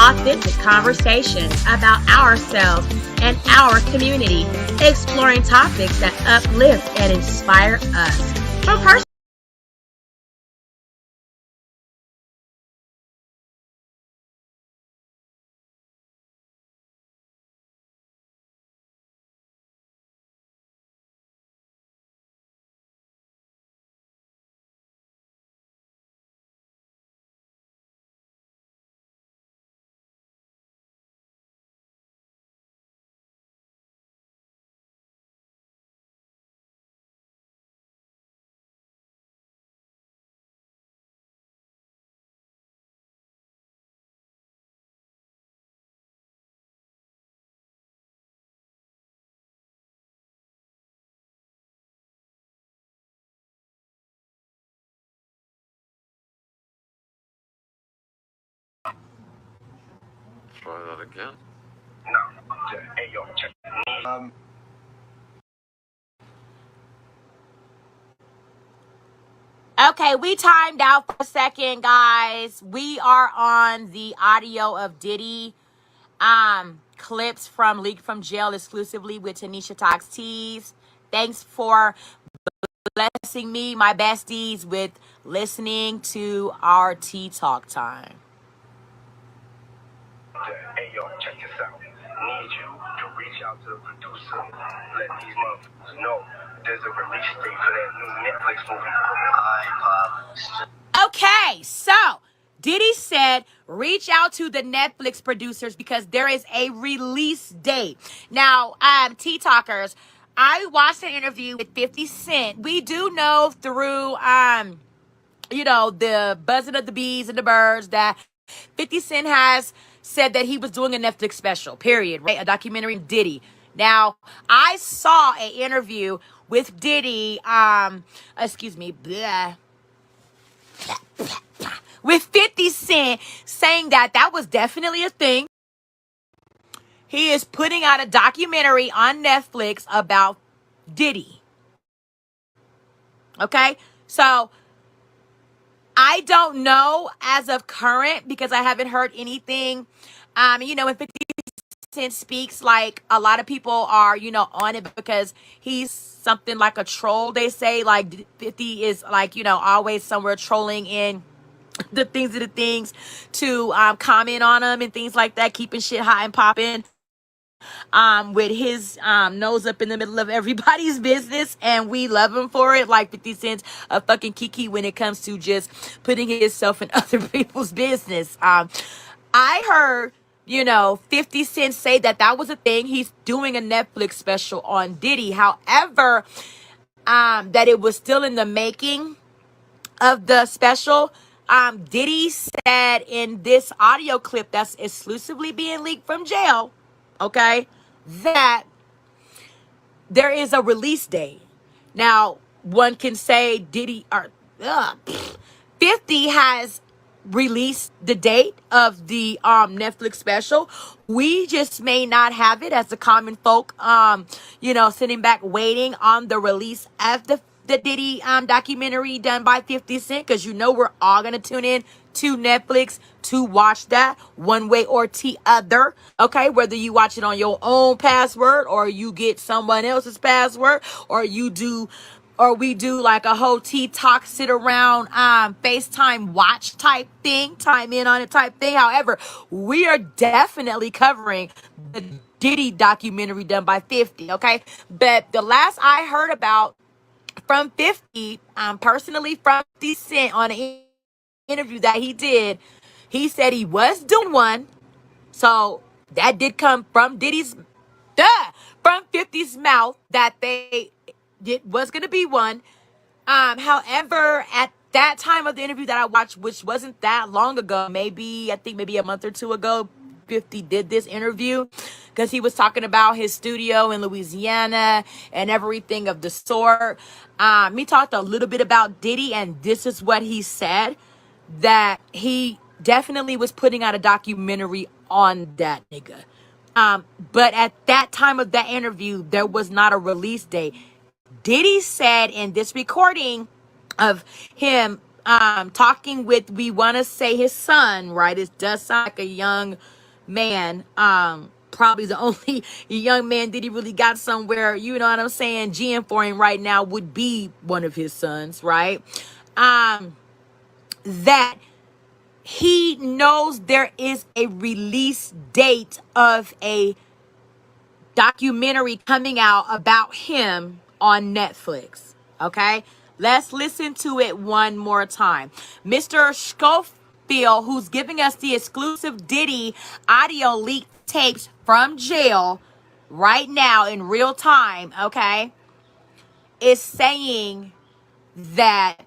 authentic conversations about ourselves and our community, exploring topics that uplift and inspire us. From personal Try that again. No. Hey, yo, check. Okay, we timed out for a second, guys. We are on the audio of Diddy clips from Leaked from Jail exclusively with Tanisha Talks Tees. Thanks for blessing me, my besties, with listening to our tea talk time. Hey, yo, check this out. Need you to reach out to the producer, let these motherfuckers know there's a release date for that new Netflix movie. Okay, so Diddy said, reach out to the Netflix producers because there is a release date. Now, tea talkers, I watched an interview with 50 Cent. We do know through, the buzzing of the bees and the birds that 50 Cent has said that he was doing a Netflix special, period, right? A documentary on Diddy. Now, I saw an interview with Diddy, with 50 Cent saying that that was definitely a thing. He is putting out a documentary on Netflix about Diddy. Okay? So, I don't know as of current because I haven't heard anything. When 50 Cent speaks, like a lot of people are, on it because he's something like a troll. They say like 50 is like, always somewhere trolling in the things to comment on them and things like that, keeping shit hot and popping. With his nose up in the middle of everybody's business, and we love him for it. Like 50 Cent's a fucking kiki when it comes to just putting himself in other people's business. I heard 50 Cent say that was a thing. He's doing a Netflix special on Diddy. However, that it was still in the making of the special. Diddy said in this audio clip that's exclusively being leaked from jail, okay, that there is a release date. Now, one can say 50 has released the date of the Netflix special. We just may not have it as the common folk, sitting back waiting on the release of the Diddy documentary done by 50 Cent, because we're all gonna tune in to Netflix to watch that one way or the other. Okay, whether you watch it on your own password or you get someone else's password, or we do like a whole tea talk, sit around, FaceTime watch type thing, time in on it type thing. However, we are definitely covering the Diddy documentary done by 50. Okay, but the last I heard about from 50, personally from 50 Cent on an interview that he did, he said he was doing one. So that did come from from 50's mouth that it was going to be one. However, at that time of the interview that I watched, which wasn't that long ago, maybe a month or two ago, 50 did this interview because he was talking about his studio in Louisiana and everything of the sort. He talked a little bit about Diddy, and this is what he said, that he definitely was putting out a documentary on that nigga. But at that time of that interview, there was not a release date. Diddy said in this recording of him talking with, we want to say his son, right? It does sound like a young man, probably the only young man Diddy really got somewhere, you know what I'm saying, GM for him right now would be one of his sons, right? That he knows there is a release date of a documentary coming out about him on Netflix. Okay, let's listen to it one more time. Mr. Schofield, who's giving us the exclusive Diddy audio leak tapes from jail right now in real time, okay, is saying that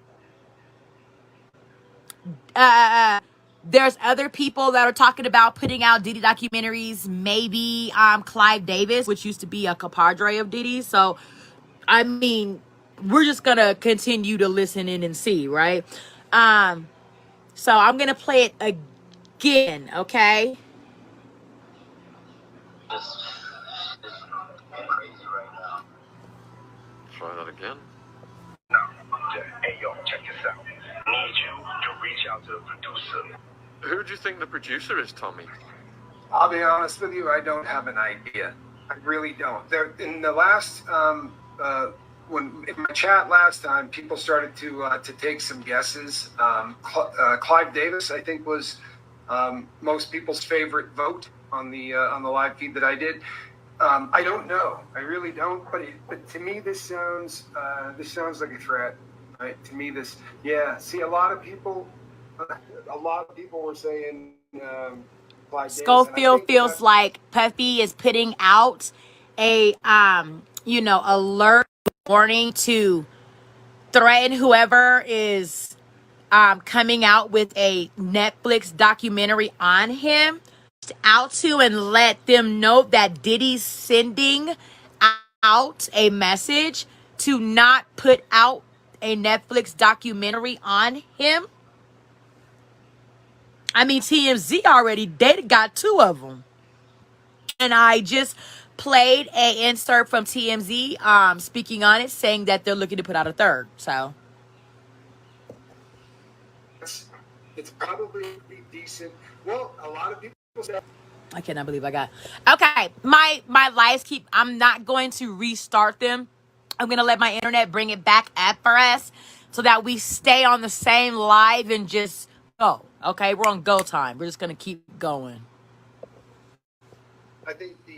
there's other people that are talking about putting out Diddy documentaries. Maybe Clive Davis, which used to be a compadre of Diddy. So, I mean, we're just gonna continue to listen in and see, right? So I'm gonna play it again, okay? Crazy right now. Try that again. Now, hey yo, check this out. Need you to reach out to the producer. Who do you think the producer is, Tommy? I'll be honest with you, I don't have an idea. I really don't. There, in the last, when in my chat last time, people started to take some guesses. Clive Davis, I think, was most people's favorite vote on the live feed that I did. I don't know. I really don't. But to me, this sounds like a threat. Right? To me, See, a lot of people were saying. Schofield feels like Puffy is putting out a alert warning to threaten whoever is coming out with a Netflix documentary on him out to, and let them know that Diddy's sending out a message to not put out a Netflix documentary on him. I mean, TMZ already, they got 2 of them. And I just played a insert from TMZ speaking on it, saying that they're looking to put out a 3rd. So it's probably decent. Well, a lot of people say, I cannot believe I got. Okay, my lights keep. I'm not going to restart them. I'm gonna let my internet bring it back up for us, so that we stay on the same live and just go. Okay, we're on go time. We're just gonna keep going. I think the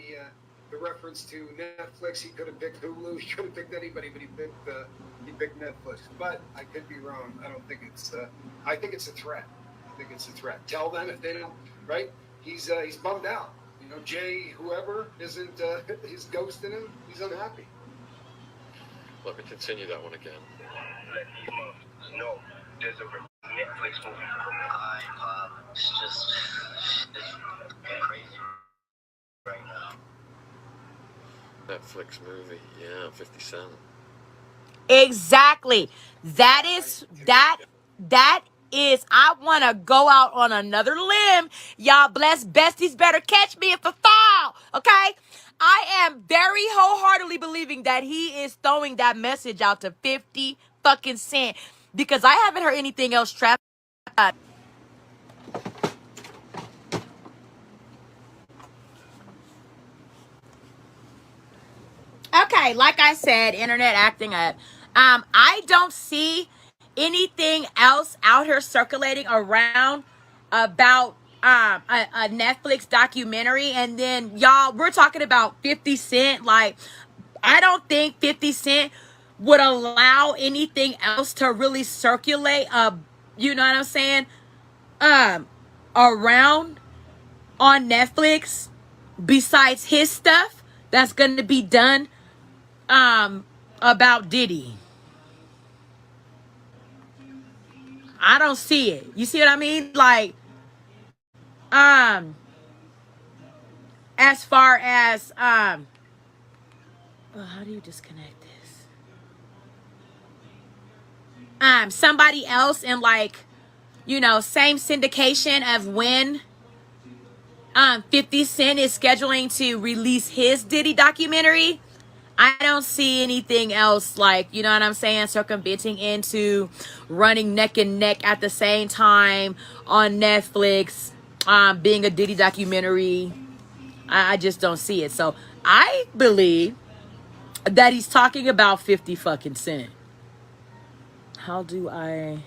reference to Netflix, he could have picked Hulu, he could have picked anybody, but he picked Netflix. But I could be wrong. I don't think it's. I think it's a threat. I think it's a threat. Tell them if they don't. Right? He's bummed out. You know, Jay, whoever isn't, he's ghosting him. He's unhappy. Let me continue that one again. Let these motherfuckers know there's a Netflix movie. It's just crazy right now. Netflix movie, yeah, 50 Cent. Exactly. That is. I want to go out on another limb. Y'all bless besties better catch me if I fall. Okay? I am very wholeheartedly believing that he is throwing that message out to 50 fucking Cent, because I haven't heard anything else trapped. Okay, like I said, internet acting up. I don't see anything else out here circulating around about a Netflix documentary. And then y'all, we're talking about 50 Cent. Like, I don't think 50 Cent would allow anything else to really circulate, you know what I'm saying, around on Netflix besides his stuff that's going to be done about Diddy. I don't see it. You see what I mean? Like, as far as how do you disconnect this? Somebody else in, like, you know, same syndication of when 50 Cent is scheduling to release his Diddy documentary. I don't see anything else, like, you know what I'm saying, circumventing into running neck and neck at the same time on Netflix. being a Diddy documentary. I just don't see it. So I believe that he's talking about 50 fucking cent. How do I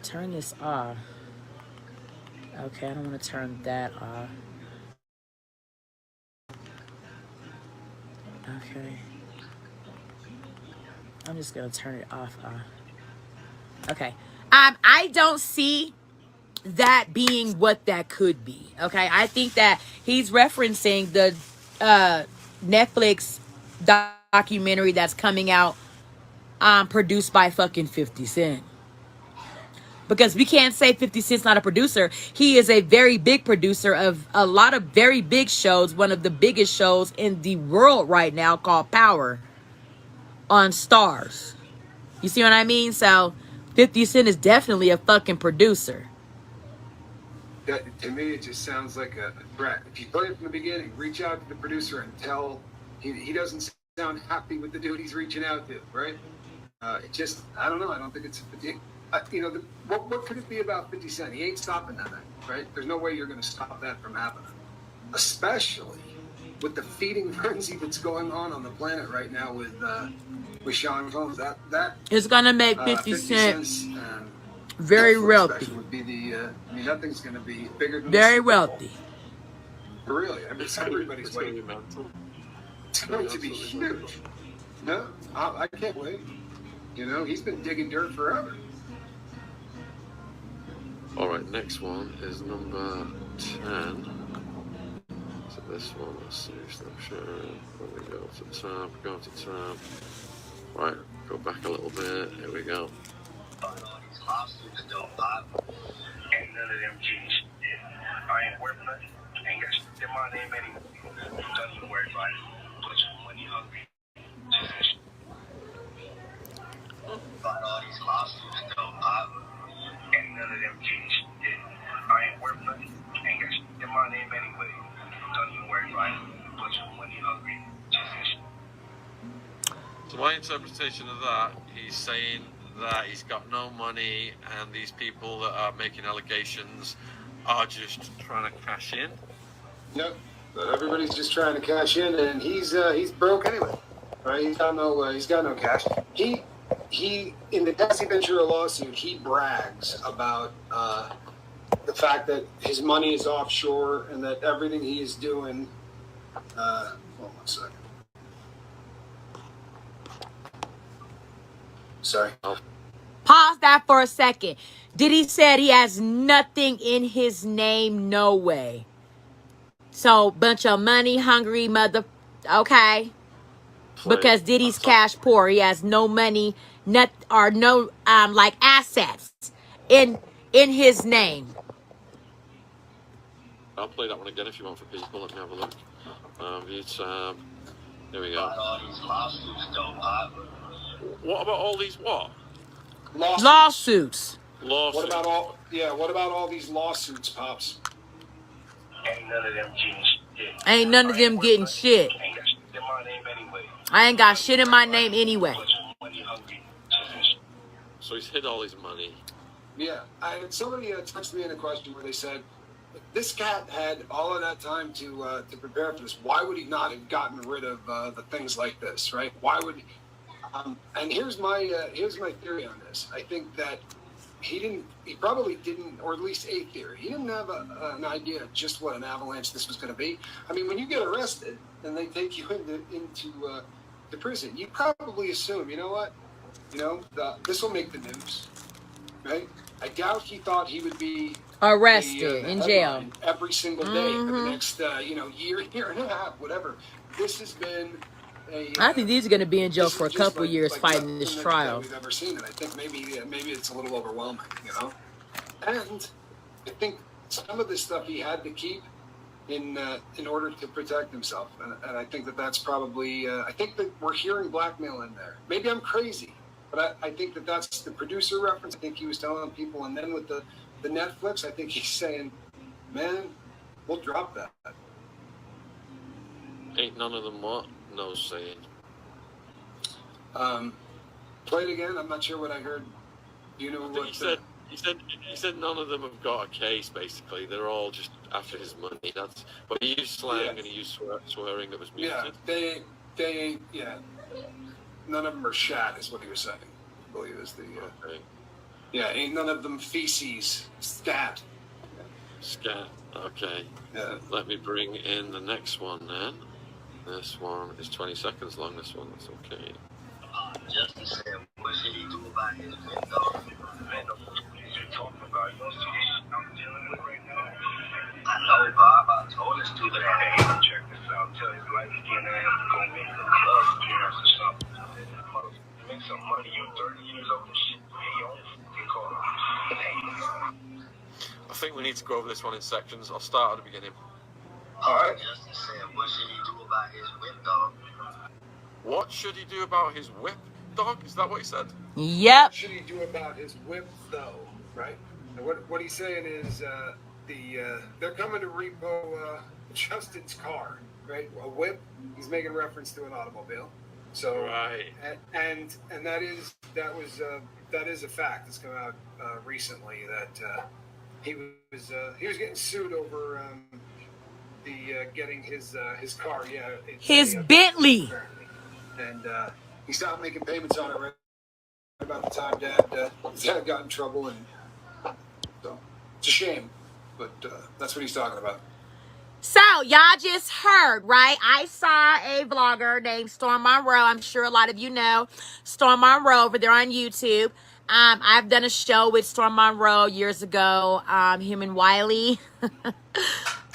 turn this off? Okay, I don't want to turn that off. Okay. I'm just gonna turn it off. Okay. I don't see that being what that could be. Okay. I think that he's referencing the Netflix documentary that's coming out produced by fucking 50 Cent. Because we can't say 50 Cent's not a producer. He is a very big producer of a lot of very big shows. One of the biggest shows in the world right now called Power on Stars. You see what I mean? So 50 Cent is definitely a fucking producer. That, to me, it just sounds like a threat. If you play it from the beginning, reach out to the producer and tell he doesn't sound happy with the dude he's reaching out to, right? It just, I don't know. I don't think it's, what could it be about 50 Cent? He ain't stopping that, right? There's no way you're going to stop that from happening. Especially with the feeding frenzy that's going on the planet right now with Sean Combs. That it's going to make 50 Cent very wealthy. Would be the, that thing's going to be bigger than very wealthy. Really? I mean, everybody's waiting. It's going to be huge. No, I can't wait. He's been digging dirt forever. All right, next one is number 10. So this one, let's see, snapshot. When we go to tab, Right, go back a little bit. Here we go. Ain't none of them genius. I ain't worth nothing. Ain't got shit in my name anyway. Don't even worry about it. Put your money hungry. Bought all these lawsuits, though, ain't none of them genius. I ain't worth nothing. Ain't got shit in my name anyway. Don't even worry about it. Put your money hungry. So my interpretation of that, he's saying that he's got no money and these people that are making allegations are just trying to cash in. Yep, but everybody's just trying to cash in, and he's broke anyway. Right? He's got no cash. He in the Cassie Ventura lawsuit, he brags about the fact that his money is offshore and that everything he is doing. Hold on 1 second. Sorry. Pause that for a second. Diddy said he has nothing in his name, no way. So, bunch of money hungry mother. Okay. Because Diddy's cash poor. He has no money, no assets in his name. I'll play that one again if you want for people. Let me have a look. View tab. There we go. What about all these what? Lawsuits. What about all these lawsuits, Pops? Ain't none of them genius. Ain't none of them getting shit. Ain't got shit in my name anyway. I ain't got shit in my name anyway. So he's hid all his money. Yeah, somebody texted me in a question where they said, this cat had all of that time to prepare for this. Why would he not have gotten rid of the things like this, right? Why would? And here's my theory on this. I think that he probably didn't, or at least a theory. He didn't have an idea of just what an avalanche this was going to be. I mean, when you get arrested and they take you into the prison, you probably assume, you know what? This will make the news, right? I doubt he thought he would be arrested in jail every single day for the next year and a half, whatever. This has been I think he's going to be in jail for a couple years fighting this trial. We've ever seen, and I think maybe it's a little overwhelming, And I think some of this stuff he had to keep in order to protect himself, and I think that's probably. I think that we're hearing blackmail in there. Maybe I'm crazy, but I think that's the producer reference. I think he was telling people, and then with the Netflix, I think he's saying, "Man, we'll drop that." Ain't none of them what? No saying. Play it again. I'm not sure what I heard. You know what? He said none of them have got a case. Basically, they're all just after his money. That's. But he used slang and he used swearing that was muted. Yeah, none of them are shat, is what he was saying. I believe is the. Okay. Yeah, ain't none of them feces. Scat. Scat. Okay. Yeah. Let me bring in the next one then. This one is 20 seconds long. This one, that's okay. Justin said, what should he do about his window? You're talking about, you see this shit I'm dealing with right now? I know, Bob. I told this dude that I ain't check this out. Tell his light skin ass go make a club appearance or something. Make some money. You're 30 years old and shit. Pay your own fucking car. I think we need to go over this one in sections. I'll start at the beginning. Alright. Justin said, what should he do about his window? What should he do about his whip, dog? Is that what he said? Yep. What should he do about his whip, though? Right. And what he's saying is they're coming to repo Justin's car, right? A whip. He's making reference to an automobile. So right. And that is a fact that's come out recently that he was getting sued over getting his car. Yeah. His Bentley. Apparently. And he stopped making payments on it right about the time Dad got in trouble, and so it's a shame, but that's what he's talking about. So y'all just heard, right? I saw a vlogger named Storm Monroe. I'm sure a lot of you know Storm Monroe over there on YouTube. I've done a show with Storm Monroe years ago. Him and Wiley,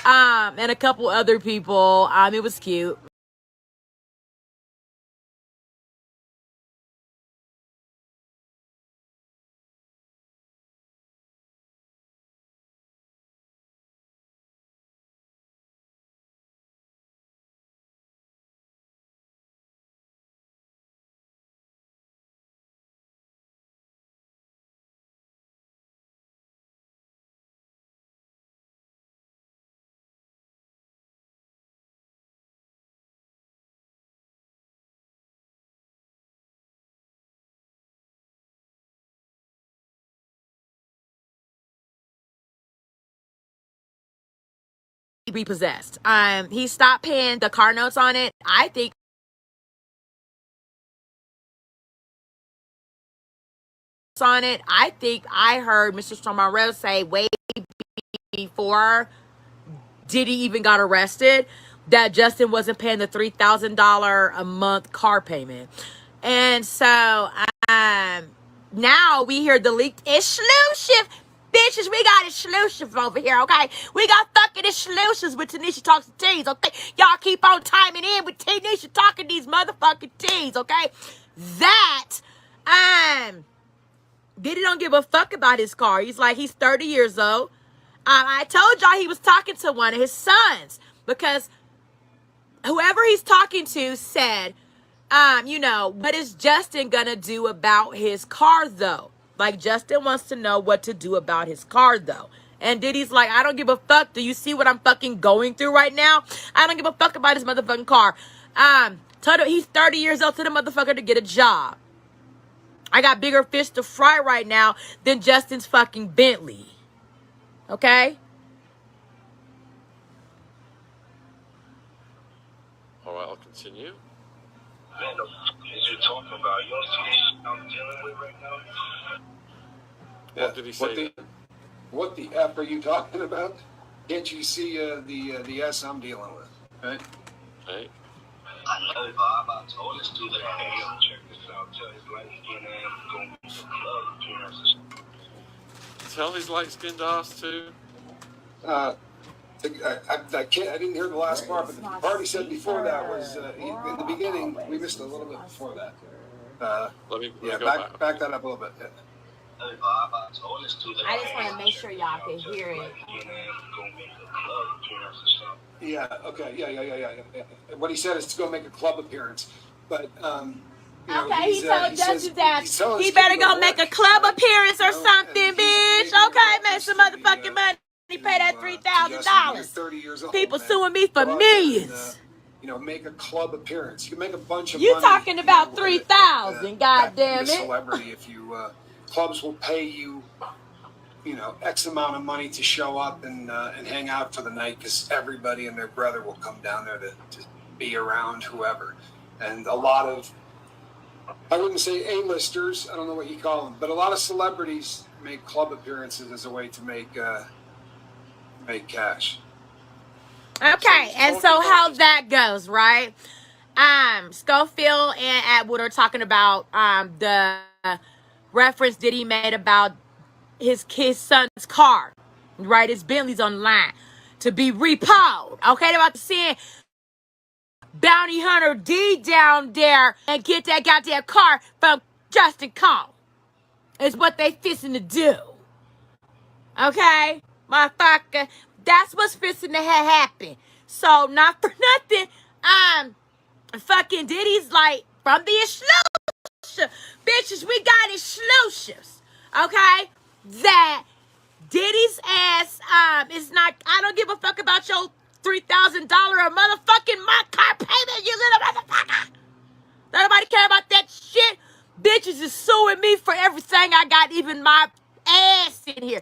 and a couple other people. It was cute. Repossessed. He stopped paying the car notes on it. I think I heard Mr. Storm Monroe say way before Diddy even got arrested that Justin wasn't paying the $3,000 a month car payment. And so now we hear the leaked exclusive. Bitches, we got exclusive over here, okay? We got fucking exclusives with Tanisha Talks to Teens, okay? Y'all keep on timing in with Tanisha talking these motherfucking teens, okay? That, Diddy don't give a fuck about his car. He's 30 years old. I told y'all he was talking to one of his sons because whoever he's talking to said, what is Justin gonna do about his car though? Like, Justin wants to know what to do about his car though. And Diddy's like, I don't give a fuck. Do you see what I'm fucking going through right now? I don't give a fuck about his motherfucking car. Told him he's 30 years old, to the motherfucker to get a job. I got bigger fish to fry right now than Justin's fucking Bentley. Okay? All right, I'll continue. Man, as you're talking about, you don't see this shit I'm dealing with right now? What did he say? What the F are you talking about? Can't you see the S I'm dealing with? Right? Hey. I know, Bob. I told this dude that I ain't check this out. Tell his light skin ass go make some club appearances. Tell his light-skinned ass to. I didn't hear the last part, but the part he said before that was in the beginning. We missed a little bit before that. Let me back that up a little bit. Yeah. Hey, Bob, I told this dude that I just want to make sure y'all can hear it. Yeah. Okay. Yeah. What he said is to go make a club appearance, but okay, he told Justin that he better go make a club appearance or something, bitch. Okay, make some motherfucking money. Pay that $3,000. People suing me for millions. Make a club appearance. You can make a bunch of money. You talking about $3,000? God damn it! Celebrity, if you clubs will pay you X amount of money to show up and hang out for the night because everybody and their brother will come down there to be around whoever. And a lot of, I wouldn't say A-listers, I don't know what you call them, but a lot of celebrities make club appearances as a way to make cash. Okay, and so how that goes, right? Schofield and Atwood are talking about the reference Diddy made about his son's car, right? His Bentley's online to be repoed. Okay, they're about to send Bounty Hunter D down there and get that goddamn car from Justin Cole. Is what they fixing to do. Okay, motherfucker, that's what's fixing to happen. So not for nothing, fucking Diddy's like from the exclusive, bitches. We got exclusives, okay? That Diddy's ass is not. I don't give a fuck about your $3,000 a motherfucking my car payment, you little motherfucker. Nobody care about that shit. Bitches is suing me for everything I got, even my ass in here.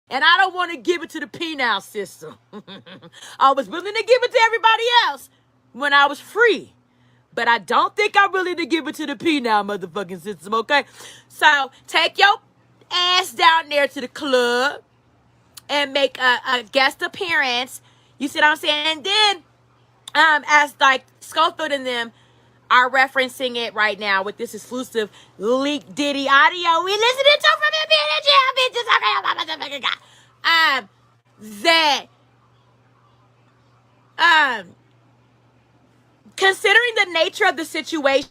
And I don't want to give it to the penal system. I was willing to give it to everybody else when I was free. But I don't think I'm willing to give it to the penal motherfucking system, okay? So take your ass down there to the club and make a guest appearance. You see what I'm saying? And then, as like Schofield and them are referencing it right now with this exclusive leaked Diddy audio we listening to from him being in jail, bitches. Okay, I'm a motherfucking guy. That considering the nature of the situation,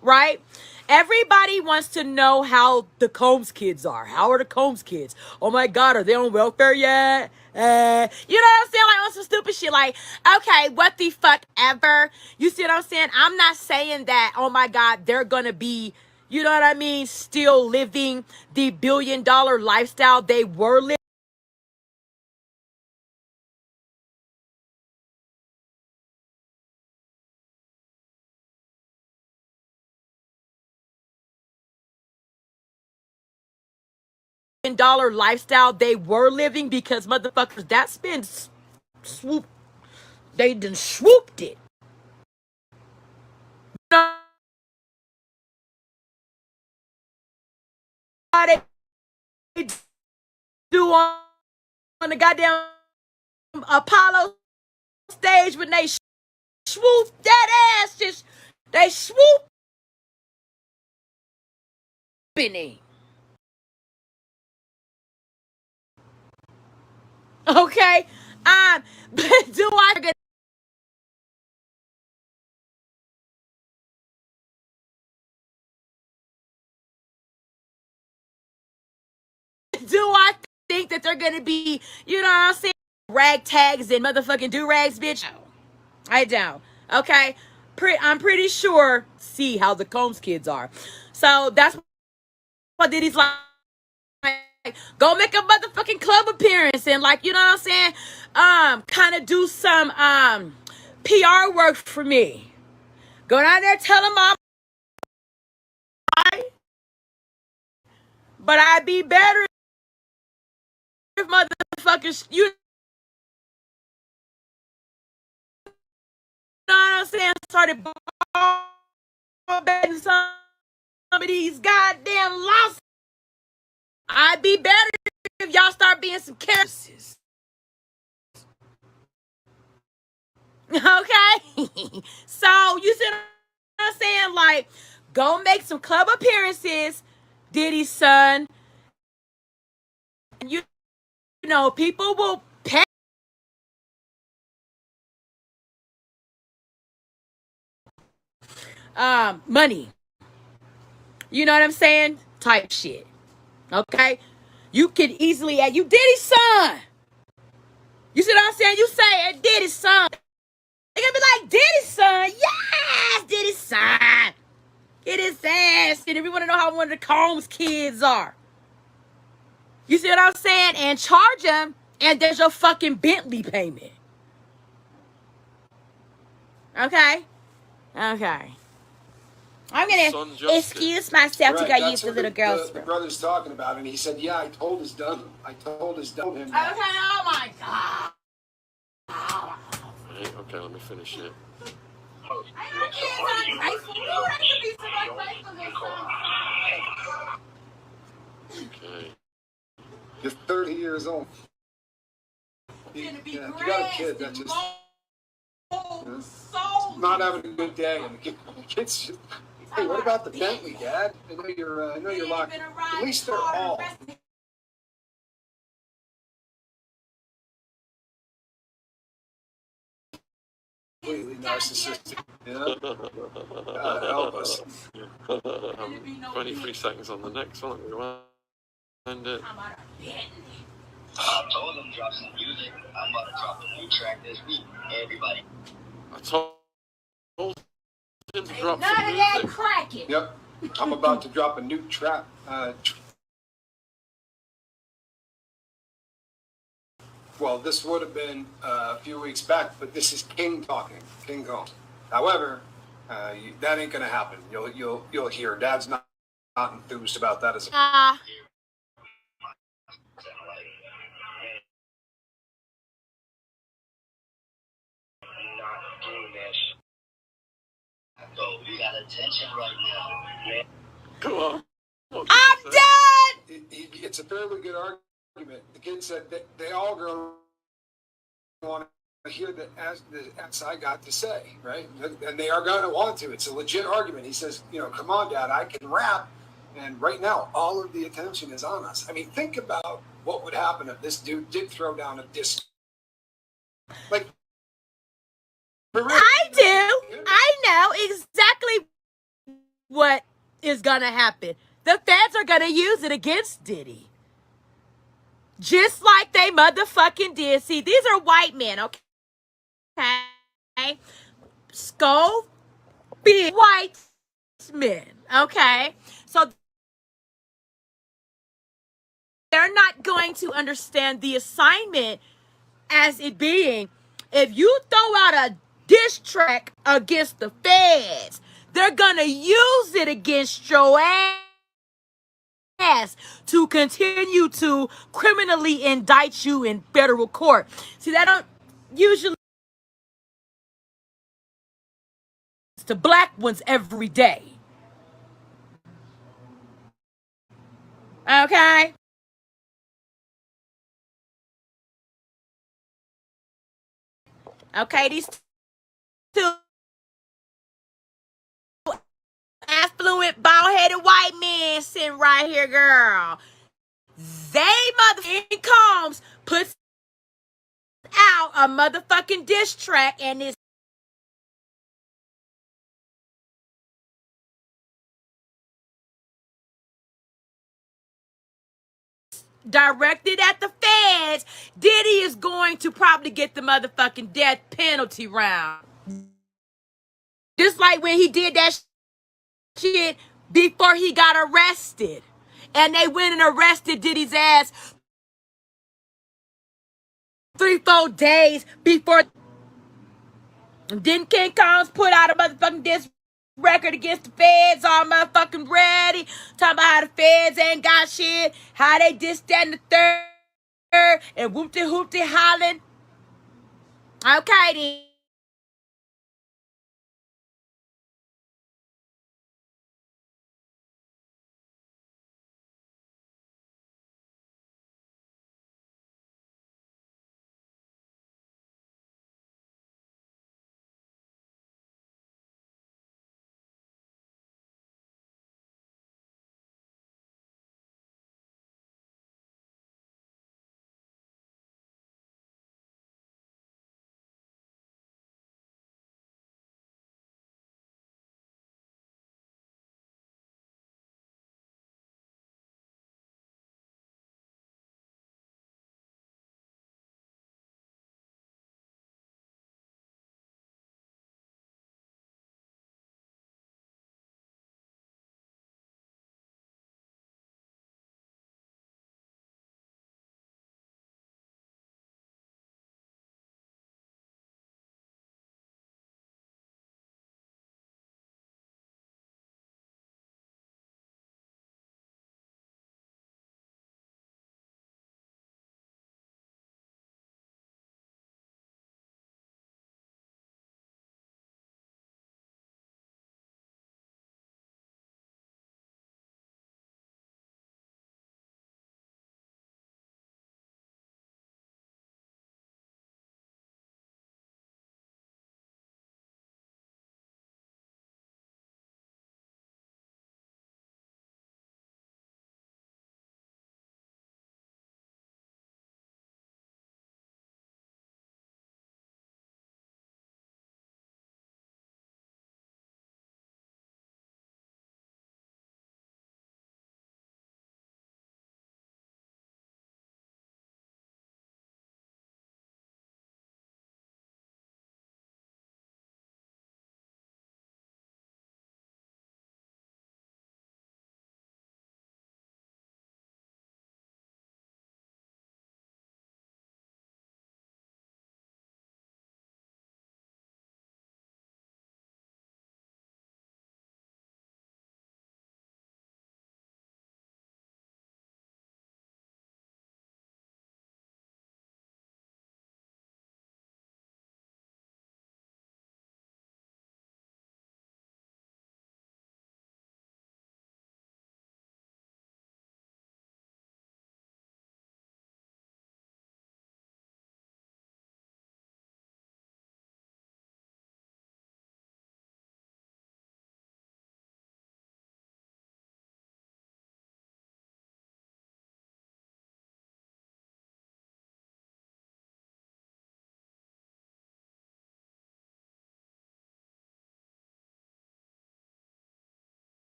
right? Everybody wants to know how the Combs kids are. How are the Combs kids? Oh my God, are they on welfare yet? You know what I'm saying? Like on some stupid shit. Like, okay, what the fuck ever? You see what I'm saying? I'm not saying that, oh my God, they're gonna be, you know what I mean, still living the billion-dollar lifestyle they were living. Dollar lifestyle they were living, because motherfuckers, that's been swooped. They done swooped it. They do on the goddamn Apollo stage when they swoop that ass, just they swoop in it. Okay, but do I think that they're gonna be, you know what I'm saying, ragtags and motherfucking do-rags, bitch? I don't. Okay, I'm pretty sure. See how the Combs kids are. So that's what Diddy's like. Go make a motherfucking club appearance and, like, you know what I'm saying, kind of do some PR work for me. Go down there, tell them I'm right, but I'd be better if motherfuckers, you know what I'm saying, started betting some of these goddamn losses. I'd be better if y'all start being some characters. Okay? So, you see what I'm saying? Like, go make some club appearances, Diddy's son. You know, people will pay money. You know what I'm saying? Type shit. Okay? You can easily add, you Diddy's son. You see what I'm saying? You say Diddy's son. They're gonna be like, Diddy's son. Yes, Diddy's son. Get his ass. And if you want to know how one of the Combs kids are. You see what I'm saying? And charge them, and there's your fucking Bentley payment. Okay? Okay. I'm going to excuse myself to go use the little girl's the room. brother's talking about it, and he said, yeah, I told his dumb him. Okay, oh my God. Okay, let me finish it. Okay. You're 30 years old. If you got a kid, that's just not having a good day, and the kid's just, hey, what about the Bentley, Dad? I know you're locked. At least they're all completely narcissistic. You know? God help us. 23 seconds on the next one. Rewind it. I told him drop some music. I'm about to drop a new track this week. Everybody. I told him to drop some music. Yep. I'm about to drop a new track. Well, this would have been a few weeks back, but this is King talking. King Kong. However, that ain't gonna happen. You'll hear. Dad's not enthused about that as a. So we got attention right now, man. Come on. I'm done. It's a fairly good argument. The kid said that they all going to want to hear as I got to say, right? And they are going to want to. It's a legit argument. He says, come on, Dad, I can rap. And right now, all of the attention is on us. I mean, think about what would happen if this dude did throw down a disc. Like, I do. I know exactly what is going to happen. The feds are going to use it against Diddy. Just like they motherfucking did. See, these are white men, okay? Skull, big white men, okay? So they're not going to understand the assignment as it being, if you throw out a diss track against the feds, they're gonna use it against your ass to continue to criminally indict you in federal court. See, that don't usually to black ones every day. Okay? Okay, these two affluent, bald-headed white men sitting right here, girl. They motherfucking Combs puts out a motherfucking diss track and it's directed at the feds. Diddy is going to probably get the motherfucking death penalty round. Just like when he did that shit before he got arrested. And they went and arrested Diddy's ass 3-4 days before. Didn't King Kong's put out a motherfucking diss record against the feds, all motherfucking ready, talking about how the feds ain't got shit, how they dissed that and the third, and whoopty hoopty hollering. Okay then.